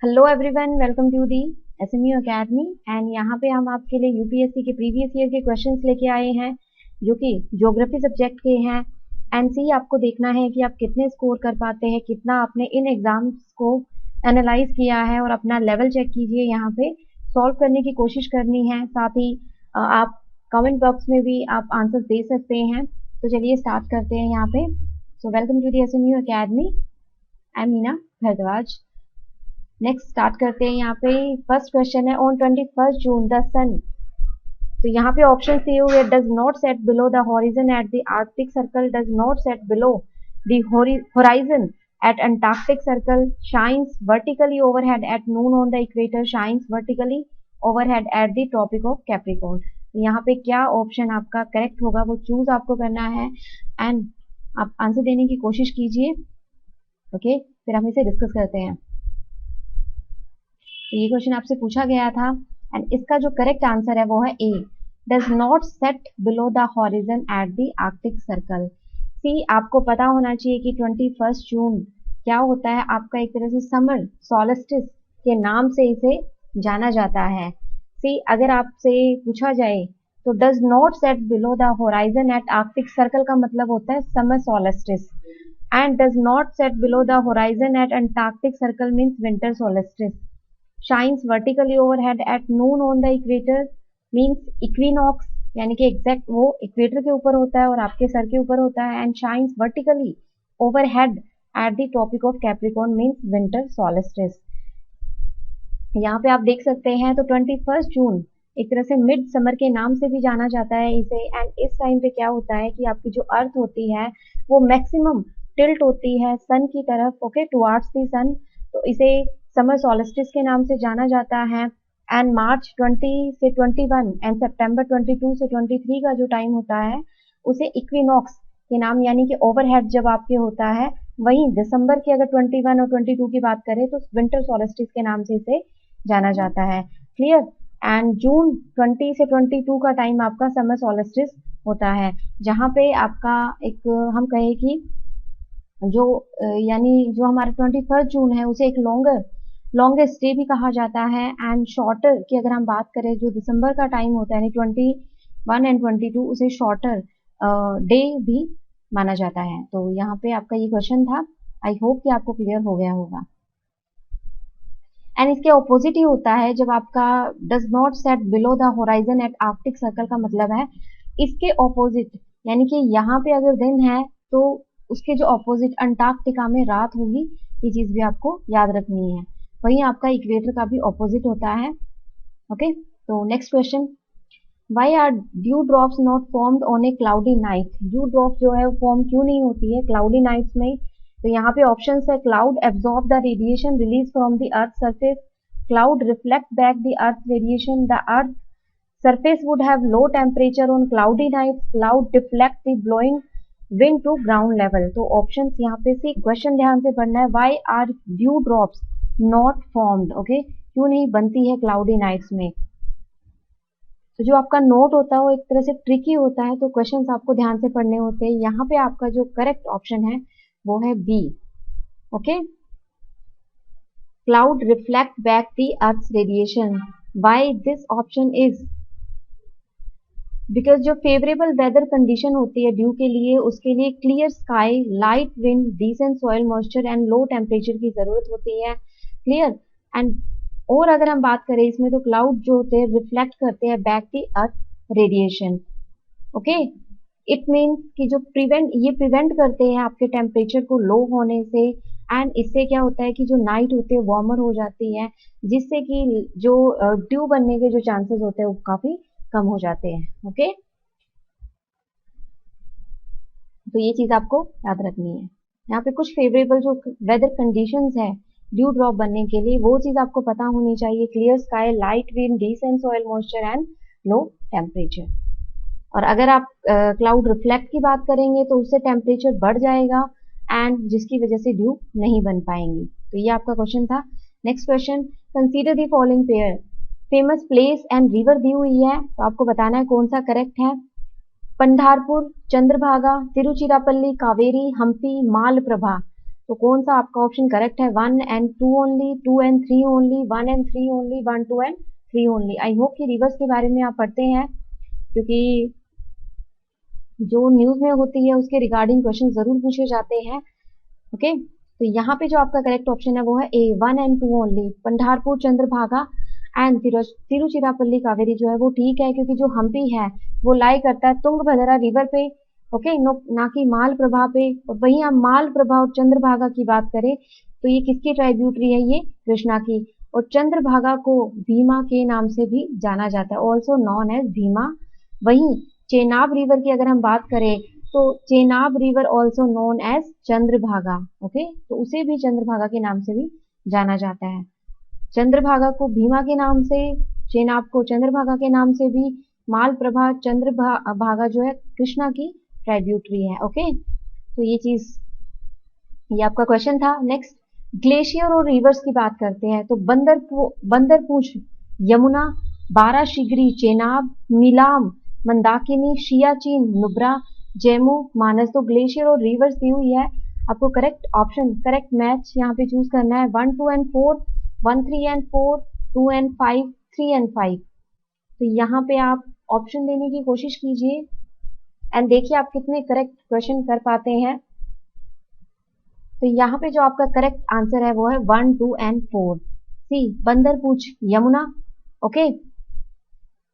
Hello everyone, welcome to the SMU Academy. And यहाँ पे हम आपके लिए यूपीएससी के प्रीवियस ईयर के क्वेश्चंस लेके आए हैं जो कि ज्योग्राफी सब्जेक्ट के हैं। एनसी आपको देखना है कि आप कितने स्कोर कर पाते हैं, कितना आपने इन एग्जाम्स को एनालाइज किया है और अपना लेवल चेक कीजिए। यहाँ पे सॉल्व करने की कोशिश करनी है, साथ ही आप कमेंट बॉक्स में भी आप आंसर दे सकते हैं। तो चलिए स्टार्ट करते हैं यहाँ पे। So welcome to the SMU Academy, I am Meena Bhardwaj. Next start करते हैं। यहाँ पे फर्स्ट क्वेश्चन है, ऑन 21 जून द सन। तो यहाँ पे ऑप्शन दिए हुए, does not set below the horizon at the Arctic Circle, does not set below the horizon at Antarctic Circle, shines vertically overhead at noon on the equator, shines vertically overhead at the Tropic of Capricorn. तो यहाँ पे क्या option आपका correct होगा वो choose आपको करना है एंड आप आंसर देने की कोशिश कीजिए। ओके, फिर हम इसे डिस्कस करते हैं। तो ये क्वेश्चन आपसे पूछा गया था एंड इसका जो करेक्ट आंसर है वो है A, does not set below the horizon at the Arctic circle. C, आपको पता होना चाहिए कि 21 जून क्या होता है, आपका एक तरह से समर सॉलिस्टिस के नाम से इसे जाना जाता है। सी, अगर आपसे पूछा जाए तो does not set below the horizon at Arctic Circle का मतलब होता है summer solstice, and does not set below the horizon at Antarctic Circle means winter solstice. Shines vertically overhead at noon on the equator means equinox, यानी कि exact वो equator के ऊपर होता है और आपके सर के ऊपर होता है। And shines vertically overhead at the Tropic of Capricorn means winter solstice. यहाँ पे आप देख सकते हैं तो 21 जून एक तरह से मिड समर के नाम से भी जाना जाता है इसे। एंड इस टाइम पे क्या होता है कि आपकी जो अर्थ होती है वो मैक्सिमम टिल्ट होती है सन की तरफ, ओके, टुवार्ड्स द सन। तो इसे समर सॉलिस्टिस के नाम से जाना जाता है। एंड मार्च 20 से 21 एंड सितंबर 22 से 23 का जो टाइम होता है उसे इक्विनॉक्स के नाम, यानी कि ओवरहेड जब आपके होता है। वहीं दिसंबर के अगर 21 और 22 की बात करें तो विंटर सॉलिस्टिस के नाम से इसे जाना जाता है। क्लियर। एंड जून 20 से 22 का टाइम आपका समर सॉलिस्टिस होता है, जहाँ पे आपका एक हम कहें कि जो यानी जो हमारा 21 जून है उसे एक लॉन्गेस्ट डे भी कहा जाता है। एंड शॉर्टर की अगर हम बात करें, जो दिसंबर का टाइम होता है यानी 21 एंड 22 उसे शॉर्टर डे भी माना जाता है। तो यहाँ पे आपका ये क्वेश्चन था, आई होप कि आपको क्लियर हो गया होगा। एंड इसके ऑपोजिट ही होता है जब आपका does not set below the horizon at Arctic Circle का मतलब है इसके ऑपोजिट, यानी कि यहाँ पे अगर दिन है तो उसके जो ऑपोजिट अंटार्कटिका में रात होगी। ये चीज भी आपको याद रखनी है। वहीं आपका इक्वेटर का भी ऑपोजिट होता है। ओके, तो next question, why are dew drops not formed on a cloudy night. Dew drop जो है वो फॉर्म क्यों नहीं होती है क्लाउडी नाइट्स में। तो यहाँ पे ऑप्शन है, cloud absorb the radiation release from the earth surface, cloud reflect back the earth radiation, the earth surface would have low temperature on cloudy nights, cloud deflect the blowing wind to ground level। तो options यहाँ पे से question ध्यान से पढ़ना है, why are dew drops not formed, okay, क्यों नहीं बनती है क्लाउडी नाइट्स में। तो जो आपका नोट होता है वो एक तरह से ट्रिकी होता है, तो क्वेश्चंस आपको ध्यान से पढ़ने होते हैं। यहाँ पे आपका जो करेक्ट ऑप्शन है वो है B, okay, cloud reflect back the earth radiation. Why this option is because जो फेवरेबल वेदर कंडीशन होती है ड्यू के लिए, उसके लिए clear sky, light wind, decent soil moisture and low temperature की जरूरत होती है। क्लियर। एंड और अगर हम बात करें इसमें तो क्लाउड जो होते हैं रिफ्लेक्ट करते हैं back the earth radiation. Okay, it means कि जो प्रिवेंट करते हैं आपके टेम्परेचर को लो होने से। एंड इससे क्या होता है कि जो नाइट होती है वार्मर हो जाती है, जिससे कि जो ड्यू बनने के जो चांसेस होते हैं वो काफी कम हो जाते हैं। ओके, तो ये चीज आपको याद रखनी है। यहाँ पे कुछ फेवरेबल जो वेदर कंडीशंस है ड्यू ड्रॉप बनने के लिए वो चीज आपको पता होनी चाहिए, clear sky, light wind, decent soil moisture and low temperature. और अगर आप क्लाउड रिफ्लेक्ट की बात करेंगे तो उससे टेम्परेचर बढ़ जाएगा एंड जिसकी वजह से ड्यू नहीं बन पाएंगी। तो ये आपका क्वेश्चन था। Next question, consider the following pair, famous place and river दी हुई है, तो आपको बताना है कौन सा करेक्ट है। पंधारपुर, चंद्रभागा, तिरुचिरापल्ली, कावेरी, हम्पी, मालप्रभा। तो कौन सा आपका ऑप्शन करेक्ट है? 1 and 2 only, 2 and 3 only, 1 and 3 only, 1, 2 and 3 only. I hope कि रिवर्स के बारे में आप पढ़ते हैं, क्योंकि जो न्यूज में होती है उसके रिगार्डिंग क्वेश्चन जरूर पूछे जाते हैं। ओके, तो यहाँ पे जो आपका करेक्ट ऑप्शन है वो है A, 1 and 2 only. Pandharpur Chandrabhaga and Tiruchirappalli Kaveri जो है वो ठीक है, क्योंकि जो हम्पी है वो लाई करता है तुंगभद्रा रिवर पे, ओके, ना कि मालप्रभा पे। और वहीं हम मालप्रभा और चंद्रभागा की बात करें तो ये किसकी ट्राइब्यूटरी है? ये कृष्णा की। और चंद्रभागा को भीमा के नाम से भी जाना जाता है, ऑल्सो नॉन एज भीमा। वहीं चेनाब रिवर की अगर हम बात करें तो Chenab river also known as Chandrabhaga, okay, तो उसे भी चंद्रभागा के नाम से भी जाना जाता है। चंद्रभागा को भीमा के नाम से, चेनाब को चंद्रभागा के नाम से भी, मालप्रभा चंद्रभागा जो है कृष्णा की ट्राइब्यूटरी है। ओके, तो ये आपका क्वेश्चन था। नेक्स्ट, ग्लेशियर और रिवर्स की बात करते हैं तो बंदरपूछ यमुना, बाराशिगरी चेनाब, मिलाम मंदाकिनी, सियाचिन नुब्रा, जेमू मानस। तो ग्लेशियर और रिवर्स दी हुई है, आपको करेक्ट ऑप्शन, करेक्ट मैच यहाँ पे चूज करना है। 1, 2 and 4, 1, 3 and 4, 2 and 5, 3 and 5। तो यहाँ पे आप ऑप्शन देने की कोशिश कीजिए एंड देखिए आप कितने करेक्ट क्वेश्चन कर पाते हैं। तो यहाँ पे जो आपका करेक्ट आंसर है वो है 1, 2 and 4, C Bandarpunch Yamuna, okay,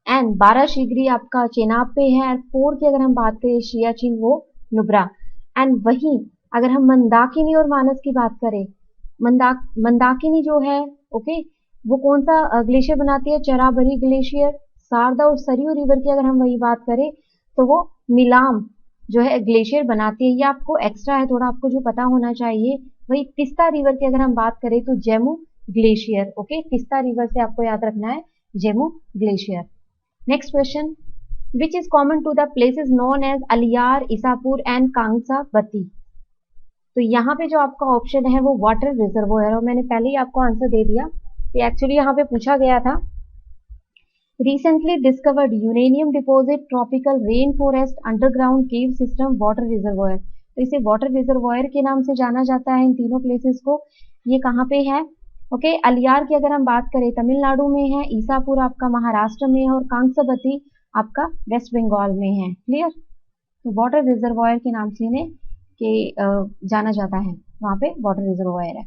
and Barashigri आपका चेनाब पे है। 4 की अगर हम बात करें सियाचिन वो नुब्रा। एंड वहीं अगर हम मंदाकिनी और मानस की बात करें, मंदाकिनी जो है, ओके, वो कौन सा ग्लेशियर बनाती है? चराबरी ग्लेशियर। शारदा और सरयू रिवर की अगर हम वही बात करें तो वो मिलाम जो है ग्लेशियर बनाती है। ये आपको एक्स्ट्रा है थोड़ा, आपको जो पता होना चाहिए। वही तिस्ता रिवर की अगर हम बात करें तो Zemu glacier, okay, Teesta river से आपको याद रखना है Zemu glacier. Next question, which is common to the places known as Aliyar, Isapur and Kangsabati. तो यहाँ पे जो आपका ऑप्शन है वो वाटर रिजर्वोयर, और मैंने पहले ही आपको आंसर दे दिया कि एक्चुअली यहाँ पे पूछा गया था recently discovered uranium deposit, tropical rain forest, underground cave system, water reservoir. तो इसे वाटर रिजर्वोयर के नाम से जाना जाता है इन तीनों प्लेसेस को। ये कहाँ पे है? ओके, अलियार की अगर हम बात करें तमिलनाडु में है, ईसापुर आपका महाराष्ट्र में है और कांसाबती आपका वेस्ट बंगाल में है। क्लियर? तो वाटर रिजर्वोयर के नाम से इन्हें जाना जाता है, वहां पे वाटर रिजर्वोयर है।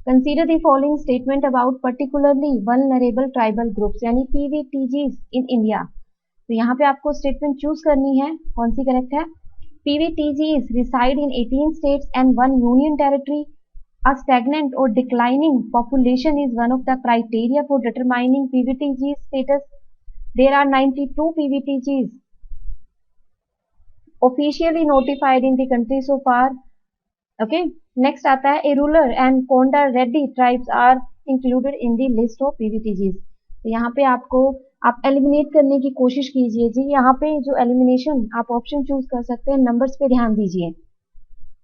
Consider the following statement about particularly vulnerable tribal groups यानी पीवीटीजीज इन इंडिया। तो यहाँ पे आपको स्टेटमेंट चूज करनी है, कौन सी करेक्ट है? PVTGs reside in 18 states and 1 union territory. A stagnant or declining population is one of the criteria for determining PVTG status. There are 92 PVTGs officially notified in the country so far. Okay. Next आता है a ruler and Konda Reddy tribes are included in the list of PVTGs. तो यहाँ पे आप eliminate करने की कोशिश कीजिए जी। यहाँ पे जो एलिमिनेशन आप ऑप्शन चूज कर सकते हैं, नंबर्स पे ध्यान दीजिए।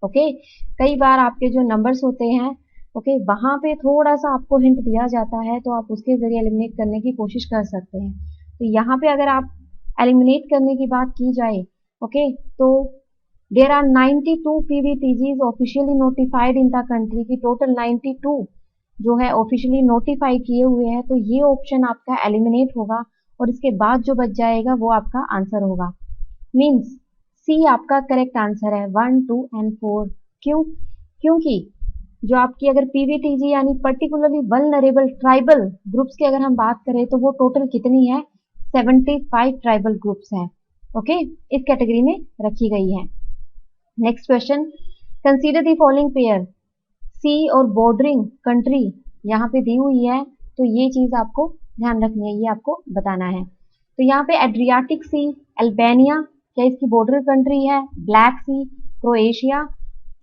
ओके, कई बार आपके जो नंबर्स होते हैं, ओके, वहां पे थोड़ा सा आपको हिंट दिया जाता है तो आप उसके जरिए एलिमिनेट करने की कोशिश कर सकते हैं। तो यहाँ पे अगर आप एलिमिनेट करने की बात की जाए, ओके, तो there are 92 PVTGs officially notified in the country की। टोटल 92 जो है ऑफिशियली नोटिफाई किए हुए हैं, तो ये ऑप्शन आपका एलिमिनेट होगा और इसके बाद जो बच जाएगा वो आपका आंसर होगा। मीन्स सी आपका करेक्ट आंसर है 1, 2 and 4। क्यों? क्योंकि जो आपकी अगर पीवीटीजी यानी पर्टिकुलरली वल्नरेबल ट्राइबल ग्रुप्स की अगर हम बात करें तो वो टोटल कितनी है? 75 ट्राइबल ग्रुप्स हैं, ओके, इस कैटेगरी में रखी गई है। Next question, consider the following pair, sea और बॉर्डरिंग कंट्री यहाँ पे दी हुई है, तो ये चीज आपको ध्यान रखनी है, ये आपको बताना है। तो यहाँ पे एड्रियाटिक सी, अल्बानिया क्या इसकी बॉर्डर कंट्री है? ब्लैक सी क्रोएशिया,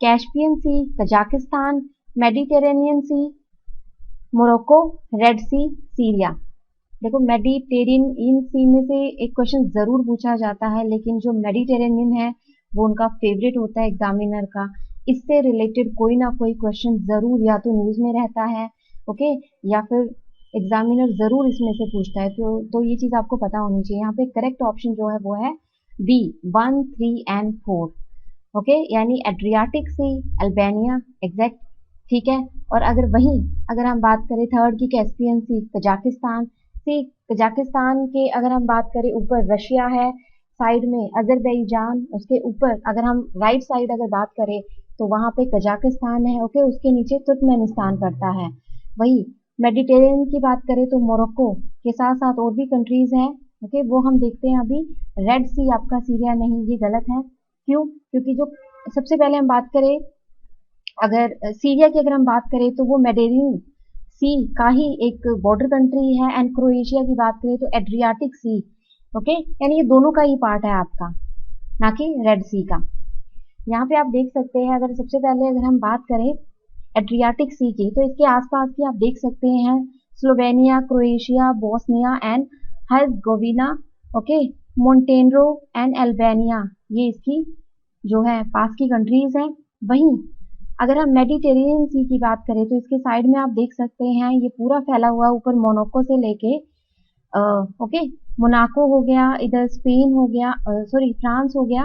कैस्पियन सी कजाकिस्तान, मेडिटेरेनियन सी मोरक्को, रेड सी सीरिया। देखो मेडिटेरेनियन सी में से एक क्वेश्चन जरूर पूछा जाता है, लेकिन जो मेडिटेरेनियन है वो उनका फेवरेट होता है एग्जामिनर का। इससे रिलेटेड कोई ना कोई क्वेश्चन जरूर या तो न्यूज में रहता है, ओके, या फिर एग्जामिनर जरूर इसमें से पूछता है। तो ये चीज आपको पता होनी चाहिए। यहाँ पे करेक्ट ऑप्शन जो है वो है बी, 1, 3 and 4। ओके, यानी एड्रियाटिक सी, अल्बानिया, एग्जैक्ट, ठीक है। और अगर हम बात करें थर्ड की कैस्पियन सी, कजाकिस्तान सी, कजाकिस्तान के अगर हम बात करें ऊपर रशिया है, साइड में अजरबैजान, उसके ऊपर अगर हम राइट साइड अगर बात करें तो वहां पे कजाकिस्तान है, ओके, उसके नीचे तुर्कमेनिस्तान पड़ता है। वही मेडिटेरेनियन की बात करें तो मोरक्को के साथ साथ और भी कंट्रीज हैं, ओके, वो हम देखते हैं अभी। रेड सी आपका सीरिया नहीं, ये गलत है। क्यों? क्योंकि जो सबसे पहले हम बात करें, अगर सीरिया की अगर हम बात करें तो वो मेडिटेरेनियन सी का ही एक बॉर्डर कंट्री है, एंड क्रोएशिया की बात करें तो एड्रियाटिक सी, ओके, यानी ये दोनों का ही पार्ट है आपका, ना कि रेड सी का। यहाँ पे आप देख सकते हैं, अगर सबसे पहले अगर हम बात करें एड्रियाटिक सी की, तो इसके आसपास की आप देख सकते हैं Slovenia, Croatia, Bosnia and Herzegovina, okay, Montenegro and Albania, ये इसकी जो है पास की कंट्रीज हैं। वहीं अगर हम मेडिटेरेनियन सी की बात करें तो इसके साइड में आप देख सकते हैं ये पूरा फैला हुआ ऊपर मोनाको से लेके ओके, मोनाको हो गया, इधर स्पेन हो गया, सॉरी फ्रांस हो गया,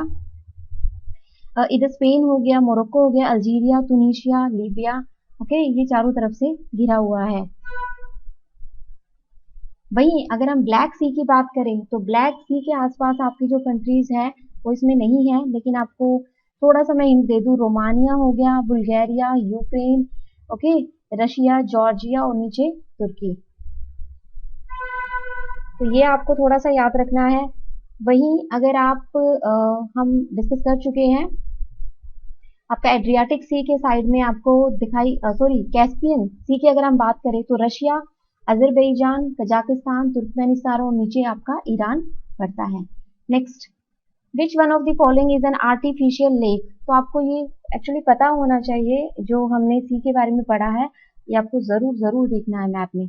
इधर स्पेन हो गया, मोरक्को हो गया, अल्जीरिया, तुनिशिया, लीबिया, ओके, ये चारों तरफ से घिरा हुआ है। वहीं अगर हम ब्लैक सी की बात करें तो ब्लैक सी के आसपास आपकी जो कंट्रीज है वो इसमें नहीं है, लेकिन आपको थोड़ा सा मैं हिंट दे दूं, रोमानिया हो गया, Bulgaria, Ukraine, okay, Russia, Georgia और नीचे तुर्की। तो ये आपको थोड़ा सा याद रखना है। वहीं अगर हम डिस्कस कर चुके हैं आपका एड्रियाटिक सी के साइड में आपको दिखाई, सॉरी कैस्पियन सी की अगर हम बात करें तो रशिया, अजरबैजान, कजाकिस्तान, तुर्कमेनिस्तान और नीचे आपका ईरान पड़ता है। Next, which one of the following is an artificial lake? तो आपको ये एक्चुअली पता होना चाहिए, जो हमने सी के बारे में पढ़ा है ये आपको जरूर जरूर देखना है मैप में।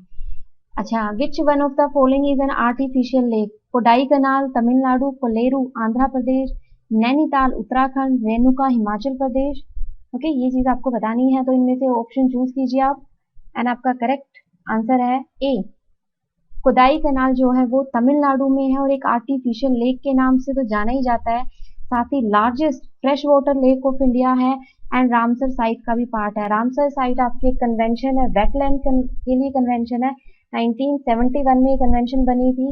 अच्छा, which one of the following is an artificial lake? Kodaikanal, Tamil Nadu, Kolleru, Andhra Pradesh, Nainital, Uttarakhand, Renuka, Himachal Pradesh, okay, ये चीज आपको बतानी है, तो इनमें से ऑप्शन चूज कीजिए आप, एंड आपका करेक्ट आंसर है ए, कोदाई कनाल जो है वो तमिलनाडु में है और एक आर्टिफिशियल लेक के नाम से तो जाना ही जाता है, साथ ही largest fresh water lake of India है, एंड रामसर साइट का भी पार्ट है। रामसर साइट आपके कन्वेंशन है, वेटलैंड के लिए कन्वेंशन है, 1971 में कन्वेंशन बनी थी,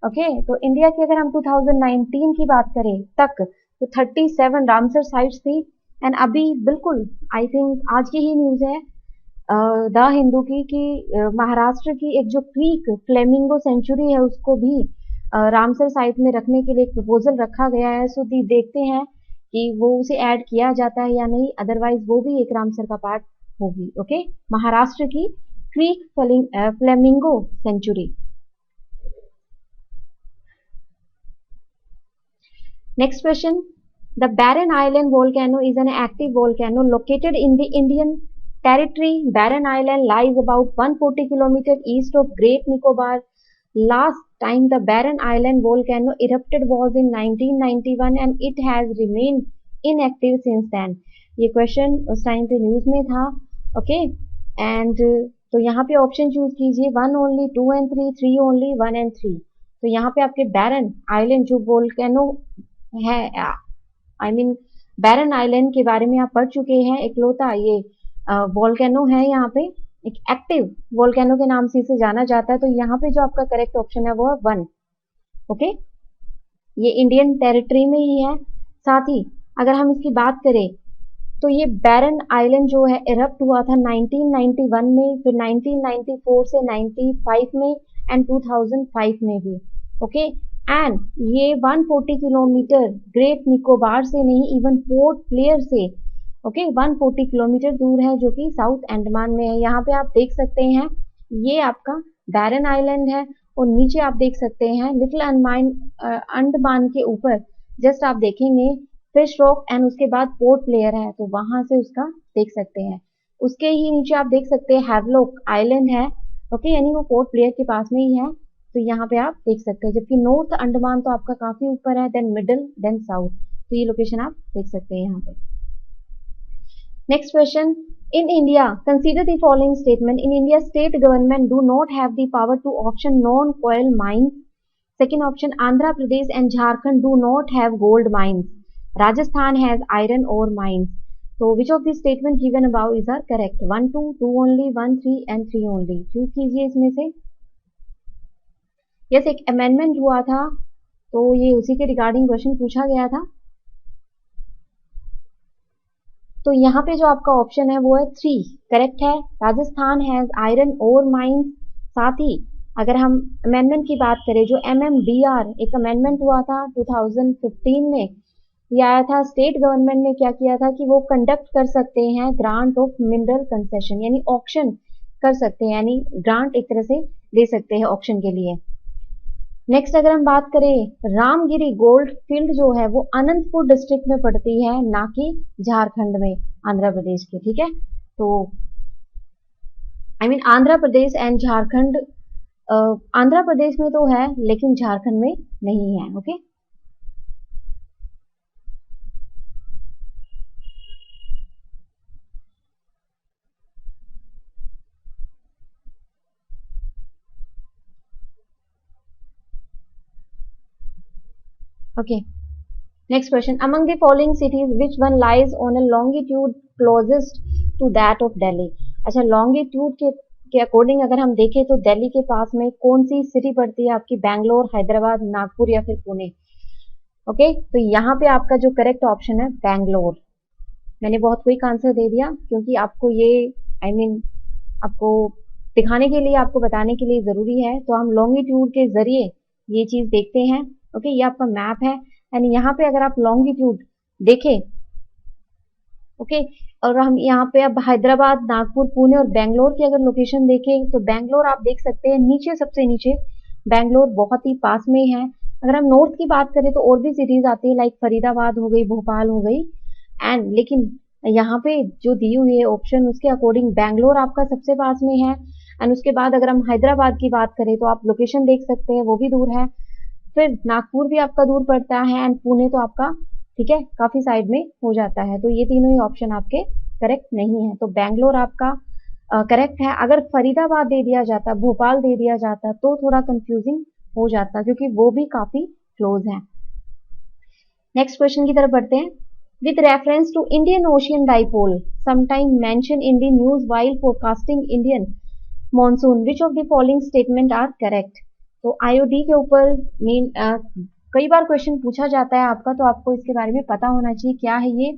ओके। तो इंडिया की अगर हम 2019 की बात करें तक तो 37 रामसर साइट्स थी, एंड अभी बिल्कुल आई थिंक आज की ही न्यूज है द हिंदू की कि महाराष्ट्र की एक जो क्रीक फ्लेमिंगो सेंचुरी है उसको भी रामसर साइट में रखने के लिए एक प्रपोजल रखा गया है। सो देखते हैं कि वो उसे ऐड किया जाता है या नहीं, अदरवाइज वो भी एक रामसर का पार्ट होगी, ओके, महाराष्ट्र की creek flamingo sanctuary. Next question, the Barren Island volcano is an active volcano located in the Indian territory. Barren Island lies about 140 km east of Great Nicobar. Last time the Barren Island volcano erupted was in 1991 and it has remained inactive since then. ये question उस time पे news में था, okay, and तो यहाँ पे option choose कीजिए 1 only, 2 and 3, 3 only, 1 and 3। तो यहाँ पे आपके बैरन आइलैंड जो वोल्केनो है, आई मीन बैरन आइलैंड के बारे में आप पढ़ चुके हैं, इकलौता ये वोल्केनो है यहाँ पे, एक एक्टिव वोल्केनो के नाम से इसे जाना जाता है। तो यहाँ पे जो आपका करेक्ट ऑप्शन है वो है 1, ओके, ये इंडियन टेरिटरी में ही है। साथ ही अगर हम इसकी बात करें तो ये बैरन आइलैंड जो है इरप्ट हुआ था 1991 में, फिर 1994 से 95 में एंड 2005 में भी, ओके, एंड ये 140 किलोमीटर ग्रेट निकोबार से नहीं, इवन पोर्ट ब्लेयर से, ओके, 140 किलोमीटर दूर है, जो कि साउथ अंडमान में है। यहाँ पे आप देख सकते हैं ये आपका बैरन आइलैंड है, और नीचे आप देख सकते हैं लिटिल अंडमान के ऊपर जस्ट आप देखेंगे फिश रॉक एंड उसके बाद पोर्ट ब्लेयर है, तो वहां से उसका देख सकते हैं। उसके ही नीचे आप देख सकते हैं हैवलॉक आइलैंड है, ओके, यानी वो पोर्ट ब्लेयर के पास में ही है, तो यहाँ पे आप देख सकते हैं। जबकि नॉर्थ अंडमान तो आपका काफी ऊपर है, देन मिडिल, देन साउथ, तो ये लोकेशन आप देख सकते हैं यहाँ पे। Next question. In India, consider the following statement. In India, state government do not have the power to auction non-coal mines. Second option, Andhra Pradesh and Jharkhand do not have gold mines. Rajasthan has iron ore mines. तो which of the statement given about is are correct? 1 2 2 only, 1 3 and 3 only. Choose कीजिए इसमें से। Yes, एक amendment हुआ था, तो ये उसी के रिगार्डिंग क्वेश्चन पूछा गया था। तो यहाँ पे जो आपका ऑप्शन है वो है 3, करेक्ट है। Rajasthan has iron ore mines. साथ ही अगर हम अमेंडमेंट की बात करें, जो MMDR एक अमेंडमेंट हुआ था 2015 में, ये आया था, स्टेट गवर्नमेंट ने क्या किया था कि वो कंडक्ट कर सकते हैं ग्रांट ऑफ मिनरल कंसेशन, यानी ऑक्शन कर सकते हैं, यानी ग्रांट एक तरह से दे सकते हैं ऑक्शन के लिए। नेक्स्ट अगर हम बात करें, रामगिरी गोल्ड फील्ड जो है वो अनंतपुर डिस्ट्रिक्ट में पड़ती है, ना कि झारखंड में, आंध्र प्रदेश के। ठीक है, तो आंध्र प्रदेश एंड झारखंड, आंध्र प्रदेश में तो है लेकिन झारखंड में नहीं है। Okay, okay, next question, among the following cities which one lies on a longitude closest to that of Delhi? अच्छा, longitude के अकॉर्डिंग अगर हम देखें तो दिल्ली के पास में कौन सी सिटी पड़ती है आपकी? बैंगलोर, हैदराबाद, नागपुर या फिर पुणे। ओके, तो यहाँ पे आपका जो करेक्ट ऑप्शन है बैंगलोर। मैंने बहुत क्विक आंसर दे दिया क्योंकि आपको ये आपको दिखाने के लिए, आपको बताने के लिए जरूरी है। तो हम लॉन्गिट्यूड के जरिए ये चीज देखते हैं। ओके, ये आपका मैप है एंड यहाँ पे अगर आप लॉन्गिट्यूड देखें, ओके, और हम यहाँ पे अब हैदराबाद, नागपुर, पुणे और बेंगलोर की अगर लोकेशन देखें तो बेंगलोर आप देख सकते हैं नीचे, सबसे नीचे बेंगलोर बहुत ही पास में है। अगर हम नॉर्थ की बात करें तो और भी सिटीज आती है, लाइक फरीदाबाद हो गई, भोपाल हो गई एंड, लेकिन यहाँ पे जो दी हुई है ऑप्शन उसके अकॉर्डिंग बेंगलोर आपका सबसे पास में है। एंड उसके बाद अगर हम हैदराबाद की बात करें तो आप लोकेशन देख सकते हैं, वो भी दूर है। फिर नागपुर भी आपका दूर पड़ता है एंड पुणे तो आपका, ठीक है, काफी साइड में हो जाता है। तो ये तीनों ही ऑप्शन आपके करेक्ट नहीं है। तो बेंगलोर आपका करेक्ट है। अगर फरीदाबाद दे दिया जाता, भोपाल दे दिया जाता तो थोड़ा कंफ्यूजिंग हो जाता क्योंकि वो भी काफी क्लोज है। नेक्स्ट क्वेश्चन की तरफ बढ़ते हैं। With reference to Indian Ocean Dipole, sometime mentioned in the news while forecasting Indian monsoon, which of the following statement are correct? तो IOD के ऊपर कई बार क्वेश्चन पूछा जाता है आपका, तो आपको इसके बारे में पता होना चाहिए क्या है ये।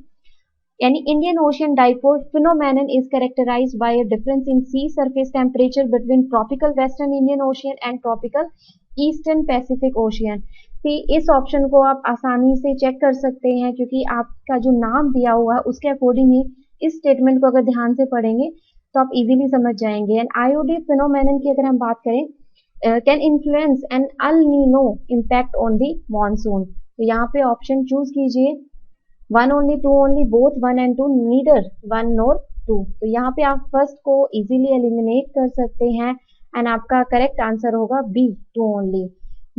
यानी Indian Ocean Dipole phenomenon is characterized by a difference in sea surface temperature between tropical Western Indian Ocean and tropical Eastern Pacific Ocean। इस ऑप्शन को आप आसानी से चेक कर सकते हैं क्योंकि आपका जो नाम दिया हुआ है उसके अकॉर्डिंग ही इस स्टेटमेंट को अगर ध्यान से पढ़ेंगे तो आप इजीली समझ जाएंगे। एंड आईओडी फिनोमेनन की अगर हम बात करें, can influence an El Nino impact on the monsoon. तो यहाँ पे ऑप्शन चूज कीजिए, 1 only, 2 only, both 1 and 2, neither 1 nor 2। तो यहाँ पे आप फर्स्ट को इजीली एलिमिनेट कर सकते हैं एंड आपका करेक्ट आंसर होगा बी, 2 ओनली।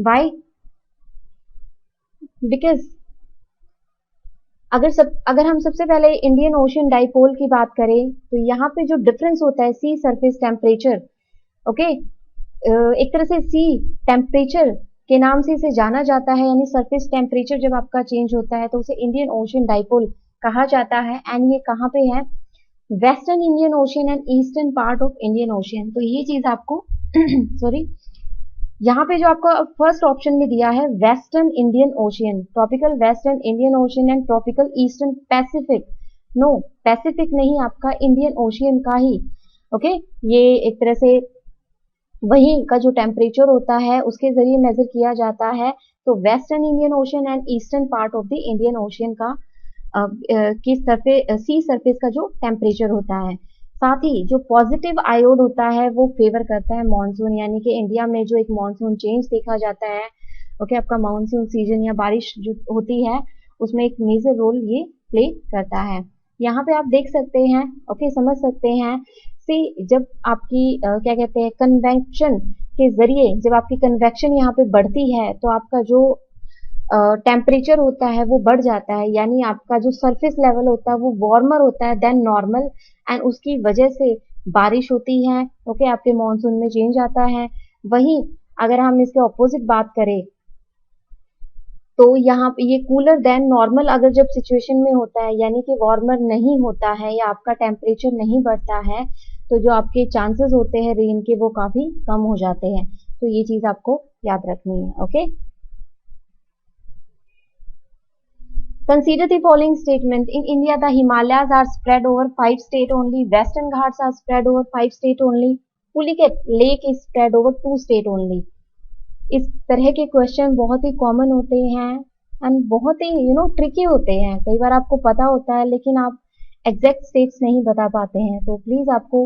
वाई? बिकॉज अगर हम सबसे पहले इंडियन ओशियन डाइपोल की बात करें तो यहाँ पे जो डिफरेंस होता है सी सरफेस टेम्परेचर, ओके, एक तरह से सी टेम्परेचर के नाम से इसे जाना जाता है, यानी सरफेस टेम्परेचर जब आपका चेंज होता है तो उसे इंडियन ओशियन डाइपोल कहा जाता है। एंड ये कहाँ पे है? Western Indian Ocean and eastern part of Indian ocean. तो ये चीज आपको सॉरी, यहाँ पे जो आपका फर्स्ट ऑप्शन में दिया है western Indian Ocean, tropical western Indian Ocean and tropical eastern Pacific, no Pacific नहीं, आपका इंडियन ओशियन का ही, ओके, ये एक तरह से वही का जो टेम्परेचर होता है उसके जरिए मेजर किया जाता है। तो western Indian Ocean and eastern part of the Indian ocean का की सी सरफेस का जो टेम्परेचर होता है। साथ ही जो पॉजिटिव आयोड होता है वो फेवर करता है मॉनसून, यानी कि इंडिया में जो एक मॉनसून चेंज देखा जाता है, ओके, आपका मॉनसून सीजन या बारिश जो होती है उसमें एक मेजर रोल ये प्ले करता है। यहाँ पे आप देख सकते हैं, ओके, समझ सकते हैं। जब आपकी क्या कहते हैं, कन्वेक्शन के जरिए जब आपकी कन्वेक्शन यहाँ पे बढ़ती है तो आपका जो टेम्परेचर होता है वो बढ़ जाता है, यानी आपका जो सरफेस लेवल होता है वो वार्मर होता है देन नॉर्मल एंड उसकी वजह से बारिश होती है, ओके, आपके मॉनसून में चेंज आता है। वहीं अगर हम इसके ऑपोजिट बात करें तो यहाँ पे ये कूलर देन नॉर्मल अगर जब सिचुएशन में होता है, यानी कि वार्मर नहीं होता है या आपका टेम्परेचर नहीं बढ़ता है, तो जो आपके चांसेस होते हैं रेन के वो काफी कम हो जाते हैं। तो ये चीज आपको याद रखनी है। Okay, consider the following statement. In India, the Himalayas are spread over 5 states only. Western Ghats are spread over 5 states only. Pulicat Lake is spread over 2 states only. इस तरह के क्वेश्चन बहुत ही कॉमन होते हैं एंड बहुत ही tricky होते हैं। कई बार आपको पता होता है लेकिन आप एग्जैक्ट स्टेट्स नहीं बता पाते हैं, तो प्लीज आपको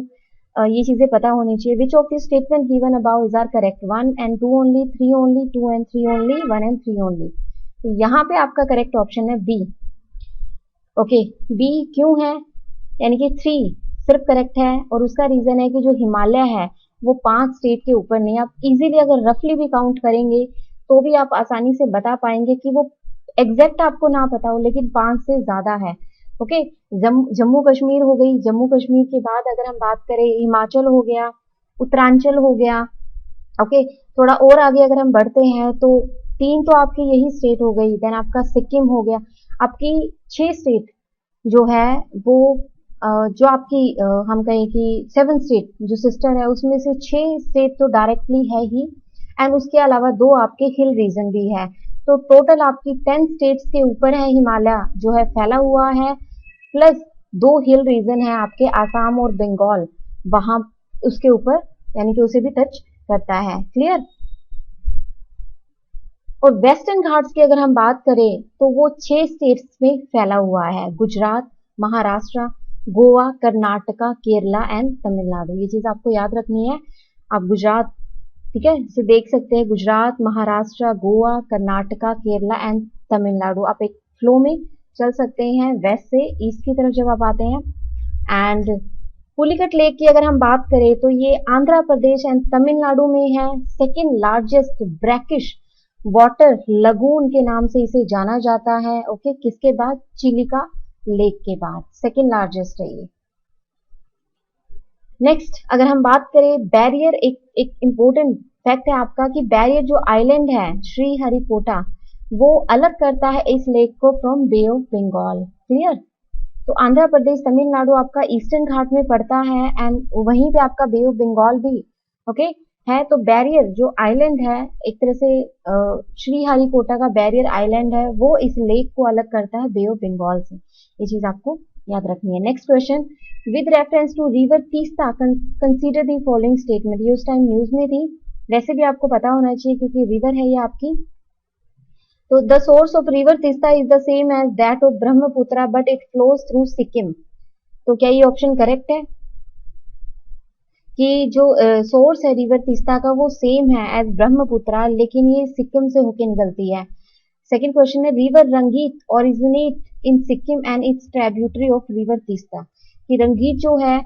ये चीजें पता होनी चाहिए। Which of the statement given about is are correct? 1 and 2 only, 3 only, 2 and 3 only, 1 and 3 only. तो यहाँ पे आपका करेक्ट ऑप्शन है बी। ओके, बी क्यों है? यानी कि 3 सिर्फ करेक्ट है और उसका रीजन है कि जो हिमालय है वो 5 स्टेट के ऊपर नहीं। आप इजीली अगर रफली भी काउंट करेंगे तो भी आप आसानी से बता पाएंगे कि वो एग्जैक्ट आपको ना पता हो लेकिन 5 से ज्यादा है। ओके, जम्मू कश्मीर हो गई, जम्मू कश्मीर के बाद अगर हम बात करें हिमाचल हो गया, उत्तरांचल हो गया। ओके, थोड़ा और आगे अगर हम बढ़ते हैं तो 3 तो आपकी यही स्टेट हो गई, देन आपका सिक्किम हो गया। आपकी 6 स्टेट जो है वो जो आपकी हम कहें कि 7 स्टेट जो सिस्टर है उसमें से 6 स्टेट तो डायरेक्टली है ही एंड उसके अलावा 2 आपके हिल रीजन भी है। तो टोटल आपकी 10 स्टेट्स के ऊपर है हिमालय जो है फैला हुआ है, प्लस 2 हिल रीजन है आपके आसाम और बंगाल, वहां उसके ऊपर यानी कि उसे भी टच करता है। क्लियर? और वेस्टर्न घाट्स की अगर हम बात करें तो वो 6 स्टेट्स में फैला हुआ है, गुजरात, महाराष्ट्र, गोवा, कर्नाटका, केरला एंड तमिलनाडु। ये चीज आपको याद रखनी है। आप गुजरात, ठीक है, इसे देख सकते हैं, गुजरात, महाराष्ट्र, गोवा, कर्नाटका, केरला एंड तमिलनाडु। आप एक फ्लो में चल सकते हैं वेस्ट से ईस्ट की तरफ जब आप आते हैं। एंड पुलिकट लेक की अगर हम बात करें तो ये आंध्र प्रदेश एंड तमिलनाडु में है। Second largest brackish water lagoon के नाम से इसे जाना जाता है। ओके, किसके बाद? चिलिका लेक के बाद सेकेंड लार्जेस्ट है ये। नेक्स्ट अगर हम बात करें बैरियर, एक इंपॉर्टेंट फैक्ट है आपका कि बैरियर जो आइलैंड है श्री हरिकोटा वो अलग करता है इस लेक को from Bay of Bengal. Clear? तो आंध्र प्रदेश तमिलनाडु आपका ईस्टर्न घाट में पड़ता है एंड वहीं पे आपका बे ऑफ बंगाल भी ओके है। तो बैरियर जो आइलैंड है एक तरह से श्री हरिकोटा का बैरियर आइलैंड है, वो इस लेक को अलग करता है बे ऑफ बंगाल से। ये चीज आपको याद रखनी है। Next question, with reference to river Teesta consider the following statement. ये उस टाइम न्यूज में थी, वैसे भी आपको पता होना चाहिए क्योंकि रिवर है ये आपकी। तो the source of river Teesta is the same as that of Brahmaputra but it flows through Sikkim. तो क्या ये ऑप्शन करेक्ट है कि जो सोर्स है रिवर तीस्ता का वो सेम है एज ब्रह्मपुत्रा लेकिन ये सिक्किम से होके निकलती है। सेकेंड क्वेश्चन है, रिवर रंगीत originate in Sikkim and it's tributary of river Teesta. कि रंगीत जो है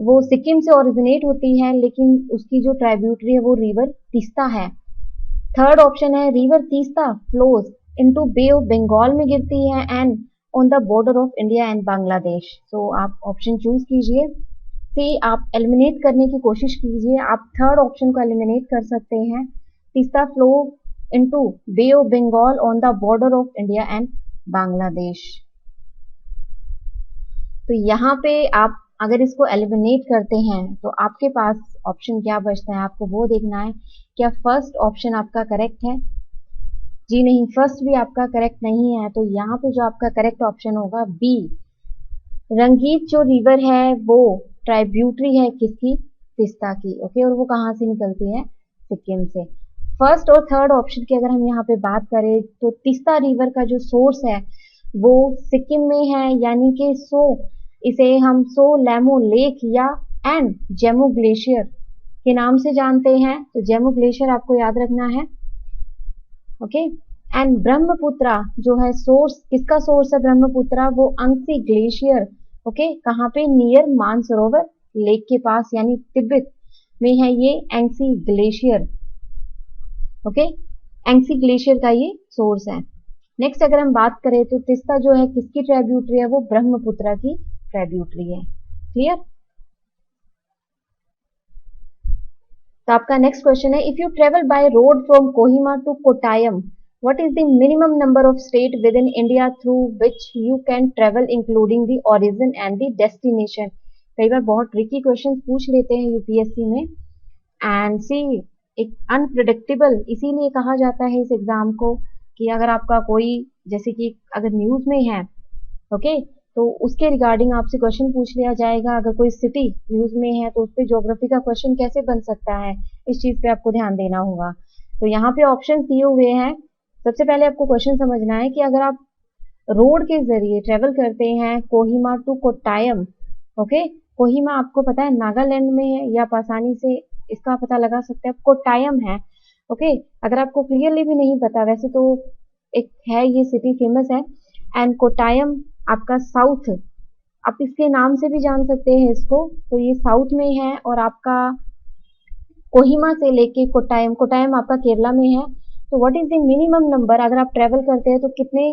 वो सिक्किम से ओरिजिनेट होती है लेकिन उसकी जो ट्रिब्यूटरी है वो रिवर तीस्ता है। थर्ड ऑप्शन है, river Teesta flows into Bay of Bengal में गिरती है and on the border of India and Bangladesh. तो आप ऑप्शन चूज कीजिए, से आप एलिमिनेट करने की कोशिश कीजिए। आप थर्ड ऑप्शन को एलिमिनेट कर सकते हैं, Teesta flow into Bay of Bengal on the border of India and Bangladesh. तो यहाँ पे आप अगर इसको एलिमिनेट करते हैं तो आपके पास ऑप्शन क्या बचता है, आपको वो देखना है। क्या फर्स्ट ऑप्शन आपका करेक्ट है? जी नहीं, फर्स्ट भी आपका करेक्ट नहीं है। तो यहाँ पे जो आपका करेक्ट ऑप्शन होगा बी, रंगीत जो रिवर है वो ट्राइब्यूटरी है किसकी? तीस्ता की। ओके, और वो कहाँ से निकलती है? सिक्किम से। फर्स्ट और थर्ड ऑप्शन की अगर हम यहाँ पे बात करें तो तीस्ता रिवर का जो सोर्स है वो सिक्किम में है, यानी कि इसे हम सो लेमो लेक या एंड जेमू ग्लेशियर के नाम से जानते हैं। तो जेमू ग्लेशियर आपको याद रखना है। ओके, एंड ब्रह्मपुत्रा जो है सोर्स, किसका सोर्स है ब्रह्मपुत्रा? वो अंगसी ग्लेशियर। ओके, कहाँ पे? नियर मानसरोवर लेक के पास, यानी तिब्बत में है ये एंगसी ग्लेशियर। ओके, एंगसी ग्लेशियर का ये सोर्स है। नेक्स्ट अगर हम बात करें तो तीस्ता जो है किसकी ट्रिब्यूटरी है? वो ब्रह्मपुत्रा की ट्रिब्यूटरी है। क्लियर? तो आपका नेक्स्ट क्वेश्चन है, if you travel by road from Kohima to Kottayam What is the minimum number of state within India through which you can travel including the origin and the destination? कई बार बहुत tricky question पूछ लेते हैं UPSC में and सी एक unpredictable इसीलिए कहा जाता है इस एग्जाम को कि अगर आपका कोई जैसे कि अगर न्यूज में है ओके तो उसके रिगार्डिंग आपसे क्वेश्चन पूछ लिया जाएगा अगर कोई सिटी न्यूज में है तो उस पर ज्योग्राफी का क्वेश्चन कैसे बन सकता है इस चीज पे आपको ध्यान देना होगा तो यहाँ पे ऑप्शन दिए हुए हैं सबसे पहले आपको क्वेश्चन समझना है कि अगर आप रोड के जरिए ट्रेवल करते हैं कोहिमा टू कोट्टायम ओके कोहिमा आपको पता है नागालैंड में है या आप आसानी से इसका पता लगा सकते हैं कोट्टायम है ओके अगर आपको क्लियरली भी नहीं पता वैसे तो एक है ये सिटी फेमस है एंड कोट्टायम आपका साउथ आप इसके नाम से भी जान सकते हैं इसको तो ये साउथ में है और आपका कोहिमा से लेके कोट्टायम कोट्टायम आपका केरला में है तो what is the minimum number अगर आप ट्रेवल करते हैं तो कितने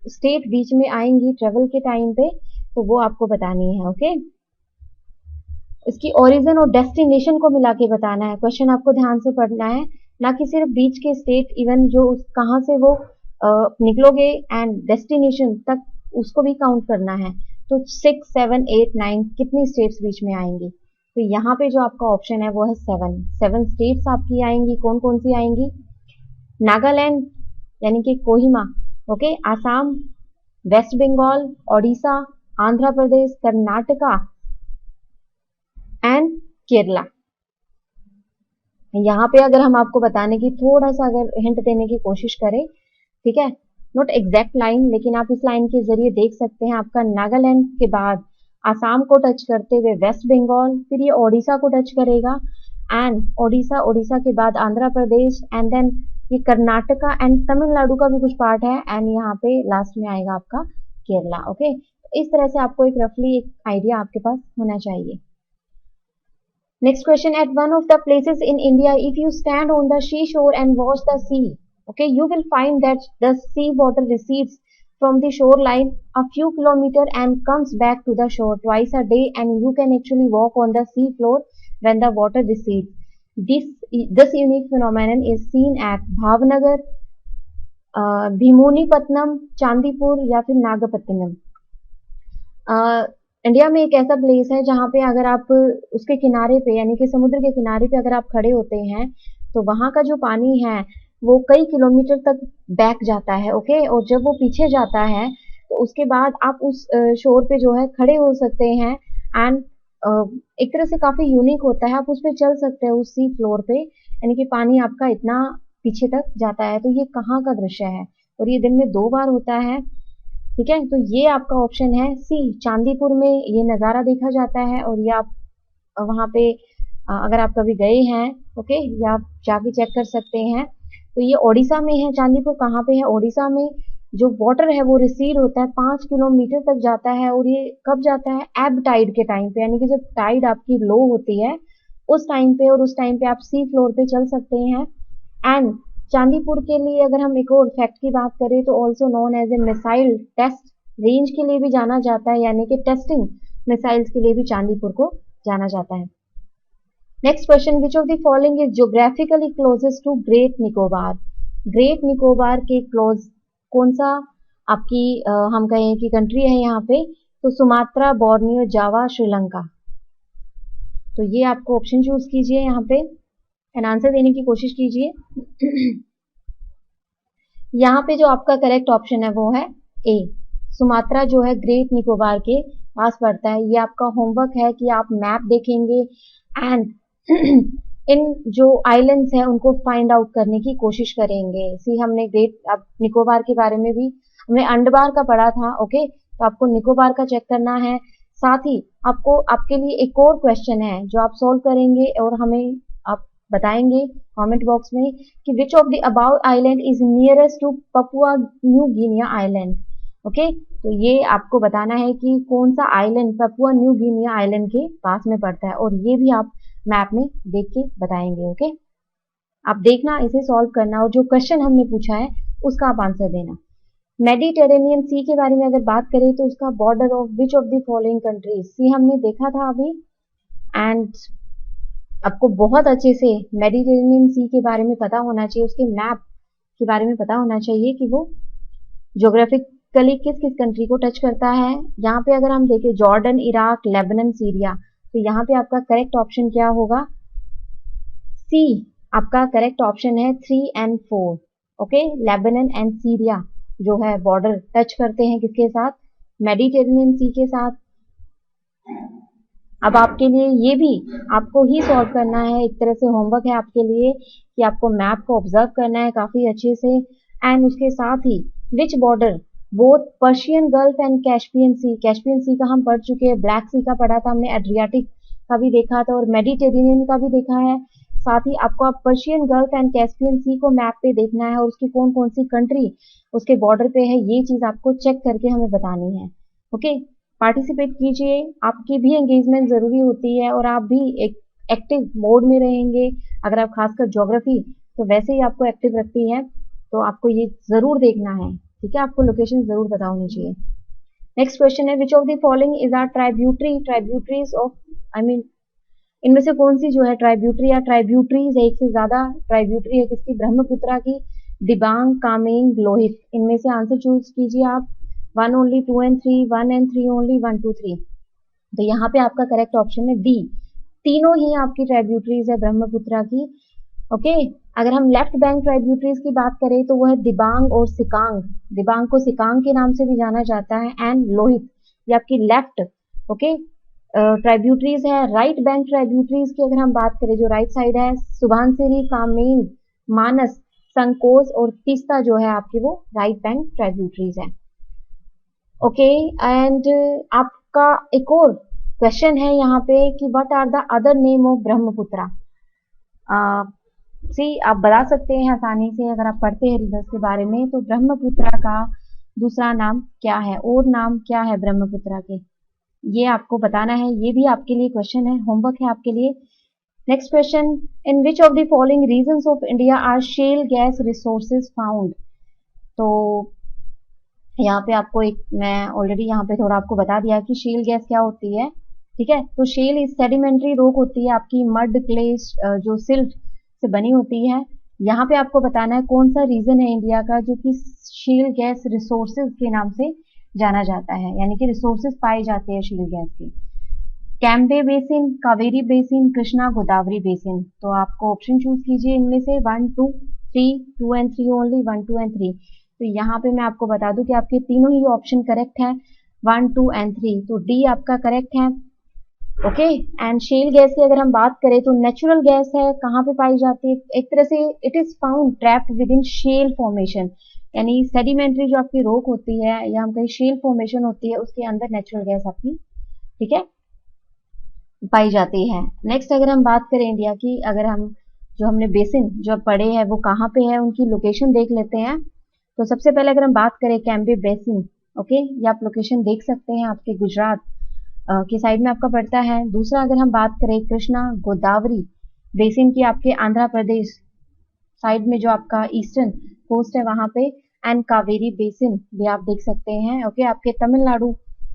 स्टेट बीच में आएंगी ट्रेवल के टाइम पे तो वो आपको बतानी है ओके इसकी ओरिजिन और डेस्टिनेशन को मिला के बताना है क्वेश्चन आपको ध्यान से पढ़ना है ना कि सिर्फ बीच के स्टेट इवन जो कहाँ से वो निकलोगे एंड डेस्टिनेशन तक उसको भी काउंट करना है तो 6, 7, 8, 9 कितनी स्टेट्स बीच में आएंगी तो यहाँ पे जो आपका ऑप्शन है वो है 7 स्टेट्स आपकी आएंगी कौन कौन सी आएंगी नागालैंड यानी कि Kohima okay Assam West Bengal Odisha Andhra Pradesh Karnataka and Kerala यहाँ पे अगर हम आपको बताने की थोड़ा सा अगर हिंट देने की कोशिश करें ठीक है नॉट एग्जैक्ट लाइन लेकिन आप इस लाइन के जरिए देख सकते हैं आपका नागालैंड के बाद आसाम को टच करते हुए वेस्ट बंगाल फिर ये ओडिशा को टच करेगा एंड ओडिशा के बाद आंध्र प्रदेश एंड देन ये कर्नाटका एंड तमिलनाडु का भी कुछ पार्ट है एंड यहाँ पे लास्ट में आएगा आपका केरला ओके इस तरह से आपको एक रफली एक आइडिया आपके पास होना चाहिए Next question, at one of the places in India, if you stand on the seashore and watch the sea, okay, you will find that the sea water recedes from the shoreline a few kilometers and comes back to the shore twice a day and you can actually walk on the sea floor when the water recedes. This unique phenomenon is seen at Bhavnagar, Bhimunipatnam, Chandipur या फिर नागपत्तनम. India में एक ऐसा place है जहाँ पे अगर आप उसके किनारे पे यानी कि समुद्र के किनारे पे अगर आप खड़े होते हैं तो वहां का जो पानी है वो कई किलोमीटर तक बैक जाता है ओके और जब वो पीछे जाता है तो उसके बाद आप उस शोर पे जो है खड़े हो सकते हैं एंड एक तरह से काफी यूनिक होता है आप उस पर चल सकते हैं उस सी फ्लोर पे यानी कि पानी आपका इतना पीछे तक जाता है तो ये कहाँ का दृश्य है और ये दिन में 2 बार होता है ठीक है तो ये आपका ऑप्शन है सी चांदीपुर में ये नज़ारा देखा जाता है और ये आप वहाँ पे अगर आप कभी गए हैं ओके या आप जाके चेक कर सकते हैं तो ये ओडिशा में है चांदीपुर कहाँ पे है ओडिशा में जो वाटर है वो रिसीड होता है 5 किलोमीटर तक जाता है और ये कब जाता है एब टाइड के टाइम पे यानी कि जब टाइड आपकी लो होती है उस टाइम पे और उस टाइम पे आप सी फ्लोर पे चल सकते हैं एंड चांदीपुर के लिए अगर हम एक और फैक्ट की बात करें तो also known as a missile test range के लिए भी जाना जाता है यानी कि टेस्टिंग मिसाइल्स के लिए भी चांदीपुर को जाना जाता है next question which of the following is geographically closest to Great Nicobar के क्लोज कौन सा आपकी हम कहें कि कंट्री है यहाँ पे तो सुमात्रा बोर्नियो जावा श्रीलंका तो ये आपको ऑप्शन चूज कीजिए यहाँ पे एंड आंसर देने की कोशिश कीजिए यहाँ पे जो आपका करेक्ट ऑप्शन है वो है ए सुमात्रा जो है ग्रेट निकोबार के पास पड़ता है ये आपका होमवर्क है कि आप मैप देखेंगे एंड इन जो आइलैंड्स हैं उनको फाइंड आउट करने की कोशिश करेंगे सी हमने ग्रेट अब निकोबार के बारे में भी हमने अंडमान का पढ़ा था ओके तो आपको निकोबार का चेक करना है साथ ही आपको आपके लिए एक और क्वेश्चन है जो आप सॉल्व करेंगे और हमें आप बताएंगे कमेंट बॉक्स में कि which of the above island is nearest to Papua New Guinea island okay तो ये आपको बताना है कि कौन सा island Papua New Guinea island के पास में पड़ता है और ये भी आप मैप में देख के बताएंगे ओके आप देखना इसे सॉल्व करना और जो क्वेश्चन हमने पूछा है उसका आप आंसर देना मेडिटेरेनियन सी के बारे में अगर बात करें तो उसका border of which of the following countries C हमने देखा था अभी एंड आपको बहुत अच्छे से मेडिटेरेनियन सी के बारे में पता होना चाहिए उसके मैप के बारे में पता होना चाहिए कि वो ज्योग्राफिकली किस किस कंट्री को टच करता है। यहाँ पे अगर हम देखें जॉर्डन, इराक, लेबनान, सीरिया, तो यहाँ पे आपका करेक्ट ऑप्शन क्या होगा? सी आपका करेक्ट ऑप्शन है 3 and 4। Okay, Lebanon and Syria जो है बॉर्डर टच करते हैं किसके साथ? मेडिटेरेनियन सी के साथ। अब आपके लिए ये भी आपको ही सॉल्व करना है, एक तरह से होमवर्क है आपके लिए कि आपको मैप को ऑब्जर्व करना है काफी अच्छे से। एंड उसके साथ ही which border both Persian gulf and Caspian sea, Caspian sea का हम पढ़ चुके हैं, ब्लैक सी का पढ़ा था हमने, एड्रियाटिक का भी देखा था और मेडिटेरेनियन का भी देखा है। साथ ही आपको आप पर्शियन गल्फ एंड कैस्पियन सी को मैप पे देखना है और उसकी कौन कौन सी कंट्री उसके बॉर्डर पे है, ये चीज आपको चेक करके हमें बतानी है। ओके, पार्टिसिपेट कीजिए, आपकी भी एंगेजमेंट जरूरी होती है और आप भी एक एक्टिव मोड में रहेंगे। अगर आप खासकर ज्योग्राफी तो वैसे ही आपको एक्टिव रखती है, तो आपको ये जरूर देखना है, ठीक है? आपको लोकेशन जरूर पता होनी चाहिए। नेक्स्ट क्वेश्चन है which of the following is are tributaries of, I mean इनमें से कौन सी जो है ट्राइब्यूटरी या ट्राइब्यूटरीज है, एक से ज्यादा ट्राइब्यूटरी है किसकी? ब्रह्मपुत्रा की, दिबांग, कामेंग, लोहित। इनमें से आंसर चूज कीजिए आप। 1 only 2 and 3, 1 and 3 only, 1 2 3। तो यहाँ पे आपका करेक्ट ऑप्शन है डी, तीनों ही आपकी ट्राइब्यूटरीज है ब्रह्मपुत्रा की। ओके, अगर हम लेफ्ट बैंक ट्राइब्यूटरीज की बात करें तो वो है दिबांग और सिकांग। दिबांग को सिकांग के नाम से भी जाना जाता है एंड लोहित, ये आपकी लेफ्ट ओके ट्राइब्यूटरीज है। राइट बैंक ट्राइब्यूटरीज की अगर हम बात करें, जो राइट साइड है, सुबनसिरी, कामेंग, मानस, संकोच और तीस्ता जो है आपकी वो राइट बैंक ट्राइब्यूटरीज है। ओके, एंड आपका एक और क्वेश्चन है यहाँ पे कि what are the other name of Brahmaputra. आप बता सकते हैं आसानी से अगर आप पढ़ते हैं रिवर्स के बारे में, तो ब्रह्मपुत्रा का दूसरा नाम क्या है और नाम क्या है ब्रह्मपुत्रा के, ये आपको बताना है। ये भी आपके लिए क्वेश्चन है, होमवर्क है आपके लिए। Next question, in which of the following regions of India are shale gas resources found. तो यहाँ पे आपको एक, मैं ऑलरेडी यहाँ पे थोड़ा आपको बता दिया कि शेल गैस क्या होती है, ठीक है? तो शेल इस सेडिमेंट्री रॉक होती है आपकी, मड, क्ले, जो सिल्ट से बनी होती है। यहाँ पे आपको बताना है कौन सा रीजन है इंडिया का जो कि शेल गैस रिसोर्सेज के नाम से जाना जाता है, यानी कि रिसोर्सेज पाए जाते हैं शेल गैस के। Cambay basin, Kaveri basin, Krishna Godavari basin. तो आपको ऑप्शन चूज कीजिए इनमें से 1 2 3, 2 and 3 ओनली, 1 2 and 3। तो यहाँ पे मैं आपको बता दूं कि आपके तीनों ही ऑप्शन करेक्ट है, 1 2 and 3, तो डी आपका करेक्ट है। ओके, एंड शेल गैस की अगर हम बात करें तो नेचुरल गैस है, कहाँ पे पाई जाती है? एक तरह से it is found trapped within shale formation, यानी सेडिमेंट्री जो आपकी रॉक होती है या हम कहीं शेल फॉर्मेशन होती है उसके अंदर नेचुरल गैस आपकी, ठीक है, पाई जाती है। नेक्स्ट अगर हम बात करें इंडिया की, अगर हम जो हमने बेसिन जो पढ़े हैं वो कहाँ पे है उनकी लोकेशन देख लेते हैं। तो सबसे पहले अगर हम बात करें कैम्बे बेसिन, ओके, ये आप लोकेशन देख सकते हैं, आपके गुजरात के साइड में आपका पड़ता है। दूसरा अगर हम बात करें कृष्णा गोदावरी बेसिन की, आपके आंध्र प्रदेश साइड में जो आपका ईस्टर्न कोस्ट है वहां पे। एंड कावेरी बेसिन भी आप देख सकते हैं, ओके, आपके तमिलनाडु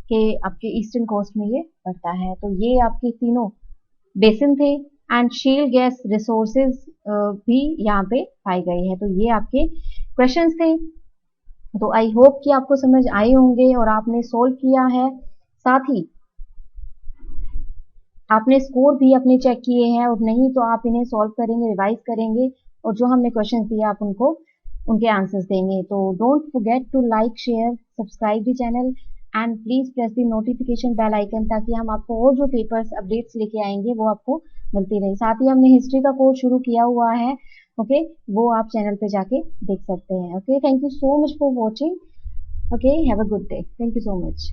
के आपके ईस्टर्न कोस्ट में ये पड़ता है। तो ये आपके तीनों बेसिन थे एंड शेल गैस रिसोर्सेज भी यहाँ पे पाए गए हैं। तो ये आपके क्वेश्चंस थे। तो आई होप कि आपको समझ आए होंगे और आपने सोल्व किया है, साथ ही आपने स्कोर भी अपने चेक किए हैं, और नहीं तो आप इन्हें सॉल्व करेंगे, रिवाइज करेंगे और जो हमने क्वेश्चन दिए आप उनको उनके आंसर्स देंगे। तो don't forget to like, share, subscribe the channel and please press the notification bell icon, ताकि हम आपको और जो पेपर्स अपडेट्स लेके आएंगे वो आपको मिलती रहे। साथ ही हमने हिस्ट्री का कोर्स शुरू किया हुआ है, ओके, वो आप चैनल पे जाके देख सकते हैं। Okay, thank you so much for watching. Okay, have a good day, thank you so much.